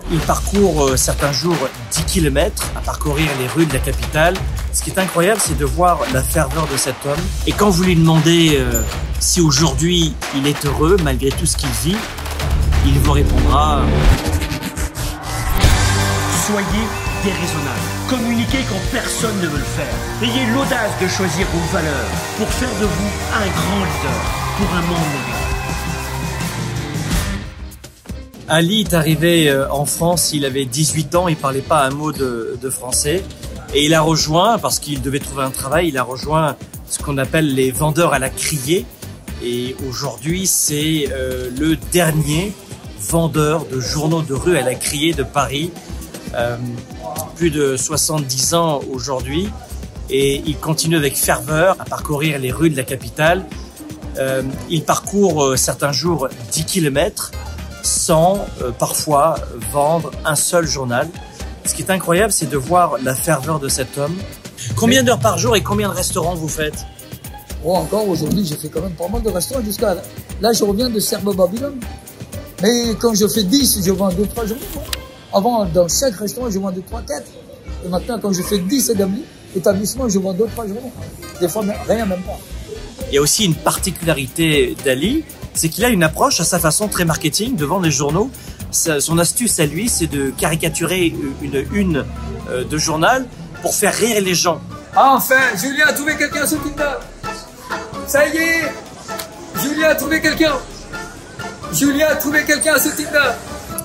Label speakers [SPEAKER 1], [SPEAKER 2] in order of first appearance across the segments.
[SPEAKER 1] Il parcourt certains jours 10 km à parcourir les rues de la capitale. Ce qui est incroyable, c'est de voir la ferveur de cet homme. Et quand vous lui demandez si aujourd'hui il est heureux malgré tout ce qu'il vit, il vous répondra: soyez déraisonnable. Communiquez quand personne ne veut le faire. Ayez l'audace de choisir vos valeurs pour faire de vous un grand leader pour un monde meilleur. Ali est arrivé en France, il avait 18 ans, il parlait pas un mot de français. Et il a rejoint, parce qu'il devait trouver un travail, il a rejoint ce qu'on appelle les vendeurs à la criée. Et aujourd'hui, c'est le dernier vendeur de journaux de rue à la criée de Paris. Plus de 70 ans aujourd'hui. Et il continue avec ferveur à parcourir les rues de la capitale. Il parcourt certains jours 10 km sans parfois vendre un seul journal. Ce qui est incroyable, c'est de voir la ferveur de cet homme. Combien d'heures par jour et combien de restaurants vous faites?
[SPEAKER 2] Oh, encore aujourd'hui, j'ai fait quand même pas mal de restaurants jusqu'à là. Là, je reviens de Serbe-Babylone. Mais quand je fais 10, je vends 2-3 journées. Avant, dans chaque restaurant, je vends 2-3-4. Et maintenant, quand je fais 10 établissements, je vends 2-3 journées. Des fois, rien, même pas.
[SPEAKER 1] Il y a aussi une particularité d'Ali, c'est qu'il a une approche à sa façon très marketing de vendre les journaux. Son astuce à lui, c'est de caricaturer une de journal pour faire rire les gens.
[SPEAKER 2] Ah, enfin, Julien a trouvé quelqu'un sur Tinder. Ça y est, Julien a trouvé quelqu'un. Julien a trouvé quelqu'un sur Tinder.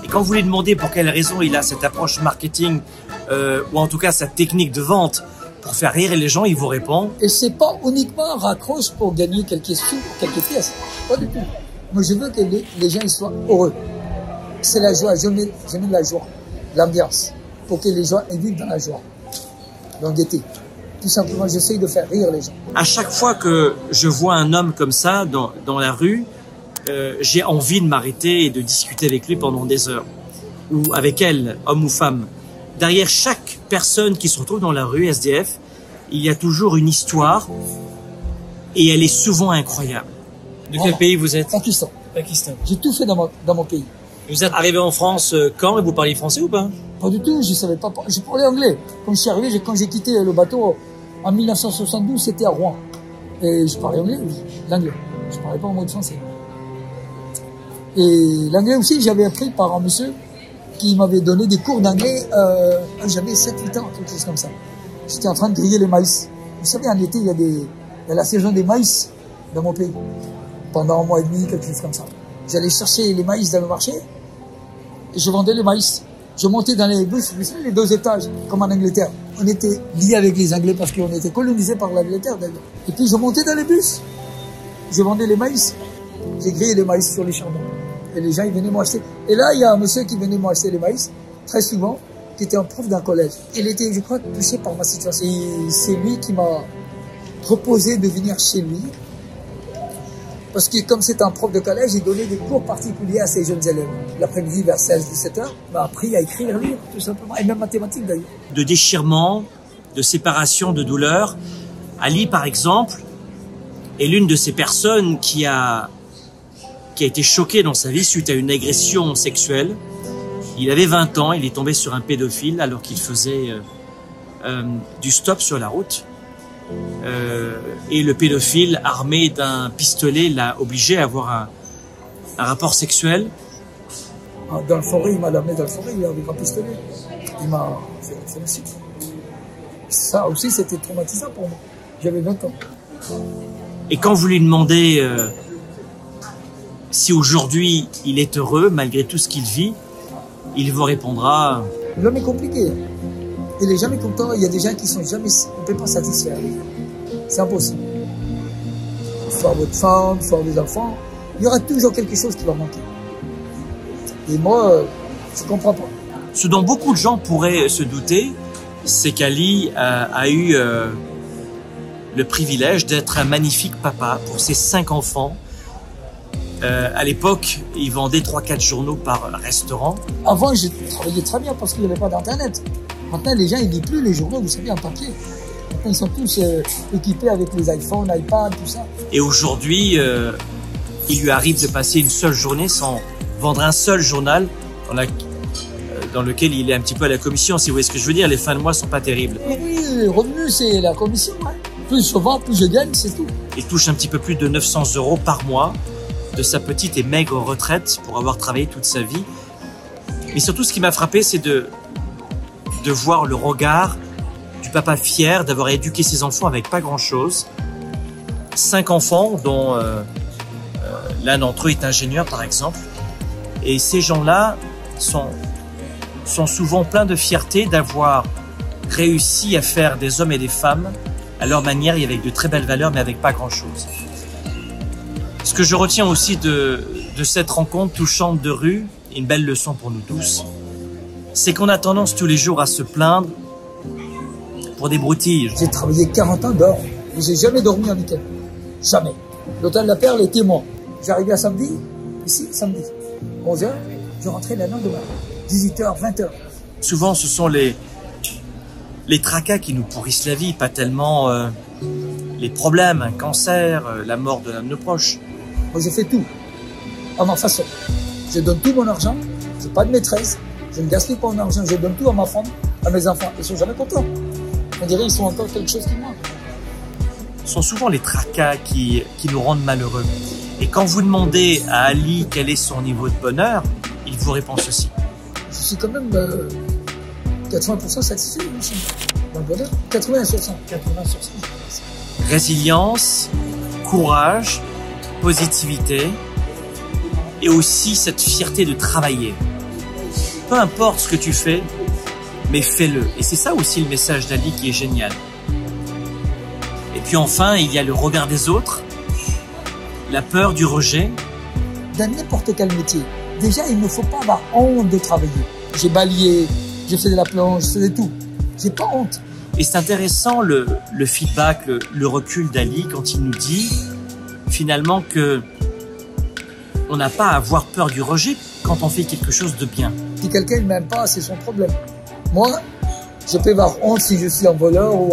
[SPEAKER 1] Et quand vous lui demandez pour quelle raison il a cette approche marketing, ou en tout cas sa technique de vente pour faire rire les gens, il vous répond:
[SPEAKER 2] et c'est pas uniquement un raccroche pour gagner quelques sous, quelques pièces. Pas du tout. Moi, je veux que les gens ils soient heureux. C'est la joie. Je mets la joie, l'ambiance, pour que les gens vivent dans la joie, dans l'été. Tout simplement, j'essaye de faire rire les gens.
[SPEAKER 1] À chaque fois que je vois un homme comme ça dans la rue, j'ai envie de m'arrêter et de discuter avec lui pendant des heures. Ou avec elle, homme ou femme. Derrière chaque personne qui se retrouve dans la rue, SDF, il y a toujours une histoire et elle est souvent incroyable. De quel pays vous êtes?
[SPEAKER 2] Pakistan.
[SPEAKER 1] Pakistan.
[SPEAKER 2] J'ai tout fait dans mon pays.
[SPEAKER 1] Vous êtes arrivé en France quand et vous parliez français ou pas?
[SPEAKER 2] Pas du tout, je savais pas. Je parlais anglais. Quand je suis arrivé, quand j'ai quitté le bateau en 1972, c'était à Rouen. Et je parlais anglais, l'anglais. Je parlais pas en mode français. Et l'anglais aussi, j'avais appris par un monsieur qui m'avait donné des cours d'anglais. J'avais 7-8 ans, quelque chose comme ça. J'étais en train de griller les maïs. Vous savez, en été, il y a la saison des maïs dans mon pays. Pendant un mois et demi, quelque chose comme ça. J'allais chercher les maïs dans le marché et je vendais les maïs. Je montais dans les bus, vous savez, les 2 étages, comme en Angleterre. On était liés avec les Anglais parce qu'on était colonisés par l'Angleterre d'ailleurs. Et puis je montais dans les bus. Je vendais les maïs. J'ai grillé les maïs sur les charbons. Et les gens, ils venaient m'acheter. Et là, il y a un monsieur qui venait m'acheter les maïs, très souvent, qui était un prof d'un collège. Il était, je crois, touché par ma situation. Et c'est lui qui m'a proposé de venir chez lui. Parce que comme c'est un prof de collège, il donnait des cours particuliers à ses jeunes élèves. L'après-midi, vers 16-17 heures, il m'a appris à écrire, lire, tout simplement. Et même mathématiques, d'ailleurs.
[SPEAKER 1] De déchirement, de séparation, de douleur. Ali, par exemple, est l'une de ces personnes qui a été choqué dans sa vie suite à une agression sexuelle. Il avait 20 ans, il est tombé sur un pédophile alors qu'il faisait du stop sur la route. Et le pédophile, armé d'un pistolet, l'a obligé à avoir un rapport sexuel.
[SPEAKER 2] Dans le forêt, il m'a amené dans le forêt avec un pistolet. Il m'a fait le site. Ça aussi, c'était traumatisant pour moi. J'avais 20 ans.
[SPEAKER 1] Et quand vous lui demandez si aujourd'hui il est heureux malgré tout ce qu'il vit, il vous répondra:
[SPEAKER 2] l'homme est compliqué. Il est jamais content. Il y a des gens qui sont jamais, on ne peut pas satisfaire. C'est impossible. Il faut avoir votre femme, il faut avoir des enfants. Il y aura toujours quelque chose qui va manquer. Et moi, je ne comprends pas.
[SPEAKER 1] Ce dont beaucoup de gens pourraient se douter, c'est qu'Ali a eu le privilège d'être un magnifique papa pour ses 5 enfants. À l'époque, il vendait 3-4 journaux par restaurant.
[SPEAKER 2] Avant, je travaillais très bien parce qu'il n'y avait pas d'internet. Maintenant, les gens, ils ne lisent plus les journaux, vous savez, en papier. Maintenant, ils sont tous équipés avec les iPhones, iPads, tout ça.
[SPEAKER 1] Et aujourd'hui, il lui arrive de passer une seule journée sans vendre un seul journal dans lequel il est un petit peu à la commission, si vous voyez ce que je veux dire. Les fins de mois sont pas terribles.
[SPEAKER 2] Oui, les revenus, c'est la commission. Hein. Plus je vends, plus je gagne, c'est tout.
[SPEAKER 1] Il touche un petit peu plus de 900 € par mois de sa petite et maigre retraite pour avoir travaillé toute sa vie. Mais surtout, ce qui m'a frappé, c'est de voir le regard du papa fier d'avoir éduqué ses enfants avec pas grand-chose. 5 enfants, dont l'un d'entre eux est ingénieur, par exemple. Et ces gens-là sont souvent pleins de fierté d'avoir réussi à faire des hommes et des femmes à leur manière et avec de très belles valeurs, mais avec pas grand-chose. Ce que je retiens aussi de cette rencontre touchante de rue, une belle leçon pour nous tous, c'est qu'on a tendance tous les jours à se plaindre pour des broutilles.
[SPEAKER 2] J'ai travaillé 40 ans dehors et j'ai jamais dormi un week-end. Jamais. L'hôtel La Perle était mort. J'arrivais à samedi, ici, samedi. 11h, je rentrais le lendemain. 18h, 20h.
[SPEAKER 1] Souvent, ce sont les tracas qui nous pourrissent la vie, pas tellement les problèmes, un cancer, la mort de l'un de nos proches.
[SPEAKER 2] Moi, je fais tout à ma façon. Je donne tout mon argent. Je n'ai pas de maîtresse. Je ne gaspille pas mon argent. Je donne tout à ma femme, à mes enfants. Ils sont jamais contents. On dirait qu'ils sont encore quelque chose qui manque.
[SPEAKER 1] Ce sont souvent les tracas qui nous rendent malheureux. Et quand vous demandez à Ali quel est son niveau de bonheur, il vous répond ceci.
[SPEAKER 2] Je suis quand même 80% satisfait, mon bonheur. 80 sur 100. 80 sur 100.
[SPEAKER 1] Résilience, courage, positivité et aussi cette fierté de travailler. Peu importe ce que tu fais, mais fais-le. Et c'est ça aussi le message d'Ali qui est génial. Et puis enfin, il y a le regard des autres, la peur du rejet.
[SPEAKER 2] Dans n'importe quel métier, déjà, il ne faut pas avoir honte de travailler. J'ai balayé, j'ai fait de la planche, j'ai fait de tout. J'ai pas honte.
[SPEAKER 1] Et c'est intéressant le feedback, le recul d'Ali quand il nous dit finalement que on n'a pas à avoir peur du rejet quand on fait quelque chose de bien.
[SPEAKER 2] Si quelqu'un ne m'aime pas, c'est son problème. Moi, je peux avoir honte si je suis un voleur ou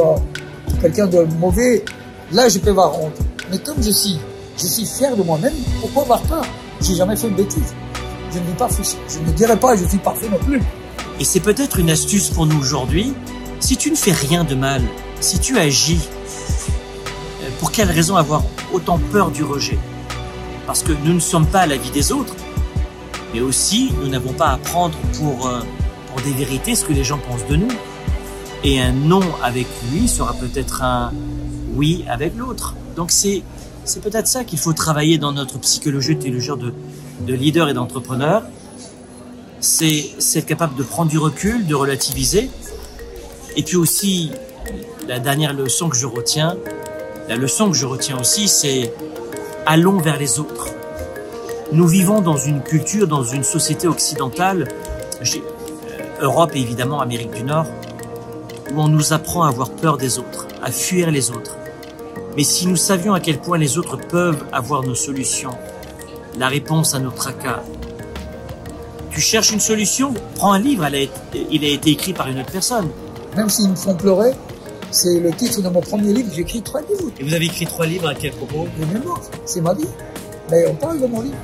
[SPEAKER 2] quelqu'un de mauvais. Là, je peux avoir honte. Mais comme je suis fier de moi-même, pourquoi avoir peur? J'ai jamais fait une bêtise. Je ne dis pas, je ne dirais pas, je suis parfait non plus.
[SPEAKER 1] Et c'est peut-être une astuce pour nous aujourd'hui. Si tu ne fais rien de mal, si tu agis, pour quelle raison avoir autant peur du rejet? Parce que nous ne sommes pas à l'avis des autres, mais aussi nous n'avons pas à prendre pour des vérités ce que les gens pensent de nous. Et un non avec lui sera peut-être un oui avec l'autre. Donc c'est peut-être ça qu'il faut travailler dans notre psychologie de leader et d'entrepreneur. C'est être capable de prendre du recul, de relativiser. Et puis aussi, la dernière leçon que je retiens, aussi, c'est allons vers les autres. Nous vivons dans une culture, dans une société occidentale, Europe et évidemment Amérique du Nord, où on nous apprend à avoir peur des autres, à fuir les autres. Mais si nous savions à quel point les autres peuvent avoir nos solutions, la réponse à nos tracas. Tu cherches une solution? Prends un livre, il a été écrit par une autre personne.
[SPEAKER 2] Même s'ils me font pleurer, c'est le titre de mon premier livre, j'ai écrit 3 livres.
[SPEAKER 1] Et vous avez écrit 3 livres à quel propos?
[SPEAKER 2] Les mémoires, c'est ma vie. Mais on parle de mon livre,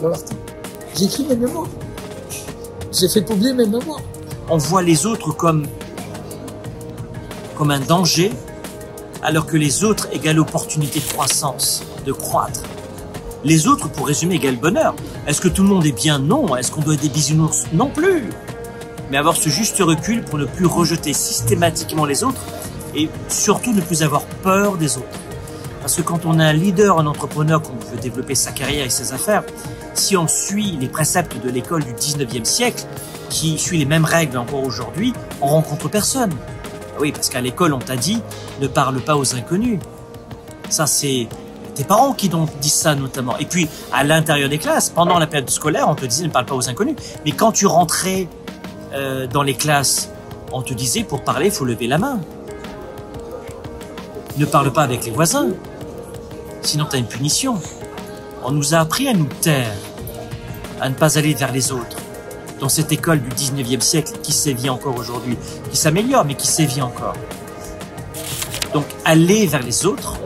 [SPEAKER 2] dans l'article. J'ai écrit mes mémoires. J'ai fait publier mes mémoires.
[SPEAKER 1] On voit les autres comme un danger, alors que les autres égale opportunité de croissance, de croître. Les autres, pour résumer, égale bonheur. Est-ce que tout le monde est bien? Non. Est-ce qu'on doit être des bisounours? Non plus. Mais avoir ce juste recul pour ne plus rejeter systématiquement les autres et surtout ne plus avoir peur des autres. Parce que quand on est un leader, un entrepreneur, qu'on veut développer sa carrière et ses affaires, si on suit les préceptes de l'école du 19e siècle, qui suit les mêmes règles encore aujourd'hui, on rencontre personne. Oui, parce qu'à l'école, on t'a dit, ne parle pas aux inconnus. Ça, c'est tes parents qui disent ça notamment. Et puis, à l'intérieur des classes, pendant la période scolaire, on te disait ne parle pas aux inconnus. Mais quand tu rentrais dans les classes, on te disait pour parler, il faut lever la main. Ne parle pas avec les voisins, sinon tu as une punition. On nous a appris à nous taire, à ne pas aller vers les autres. Dans cette école du 19e siècle qui sévit encore aujourd'hui, qui s'améliore mais qui sévit encore. Donc allez vers les autres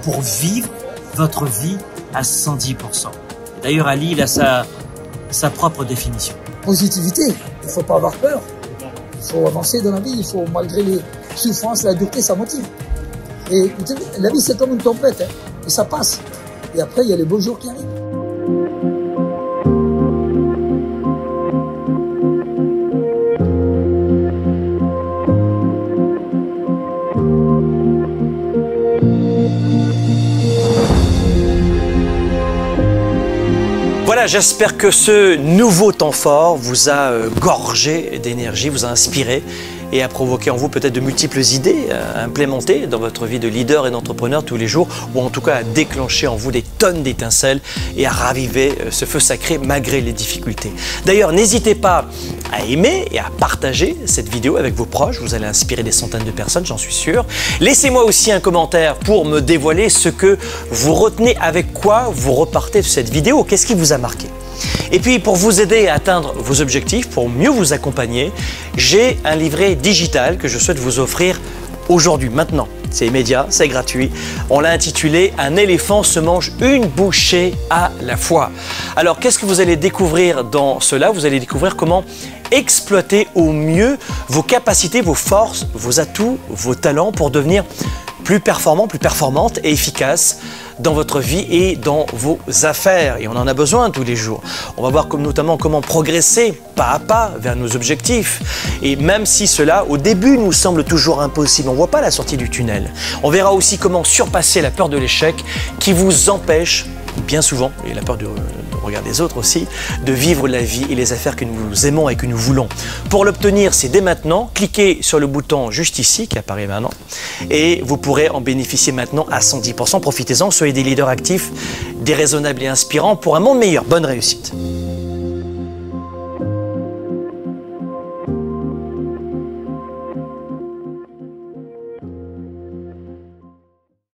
[SPEAKER 1] pour vivre votre vie à 110%. D'ailleurs Ali, il a sa propre définition.
[SPEAKER 2] Positivité. Il ne faut pas avoir peur. Il faut avancer dans la vie. Il faut, malgré les souffrances, la dureté, ça motive. Et la vie, c'est comme une tempête. Hein, et ça passe. Et après, il y a les beaux jours qui arrivent.
[SPEAKER 3] Voilà, j'espère que ce nouveau temps fort vous a gorgé d'énergie, vous a inspiré et a provoqué en vous peut-être de multiples idées à implémenter dans votre vie de leader et d'entrepreneur tous les jours, ou en tout cas à déclencher en vous des tonnes d'étincelles et à raviver ce feu sacré malgré les difficultés. D'ailleurs, n'hésitez pas à aimer et à partager cette vidéo avec vos proches, vous allez inspirer des centaines de personnes, j'en suis sûr. Laissez-moi aussi un commentaire pour me dévoiler ce que vous retenez, avec quoi vous repartez de cette vidéo, qu'est-ce qui vous a marqué. Et puis pour vous aider à atteindre vos objectifs, pour mieux vous accompagner, j'ai un livret digital que je souhaite vous offrir aujourd'hui, maintenant. C'est immédiat, c'est gratuit. On l'a intitulé « Un éléphant se mange une bouchée à la fois ». Alors qu'est-ce que vous allez découvrir dans cela? Vous allez découvrir comment exploiter au mieux vos capacités, vos forces, vos atouts, vos talents pour devenir plus performant, plus performante et efficace dans votre vie et dans vos affaires. Et on en a besoin tous les jours. On va voir notamment comment progresser pas à pas vers nos objectifs. Et même si cela, au début, nous semble toujours impossible, on ne voit pas la sortie du tunnel. On verra aussi comment surpasser la peur de l'échec qui vous empêche bien souvent, et la peur de regard des autres aussi, de vivre la vie et les affaires que nous aimons et que nous voulons. Pour l'obtenir, c'est dès maintenant, cliquez sur le bouton juste ici qui apparaît maintenant et vous pourrez en bénéficier maintenant à 110%. Profitez-en, soyez des leaders actifs, déraisonnables et inspirants pour un monde meilleur. Bonne réussite.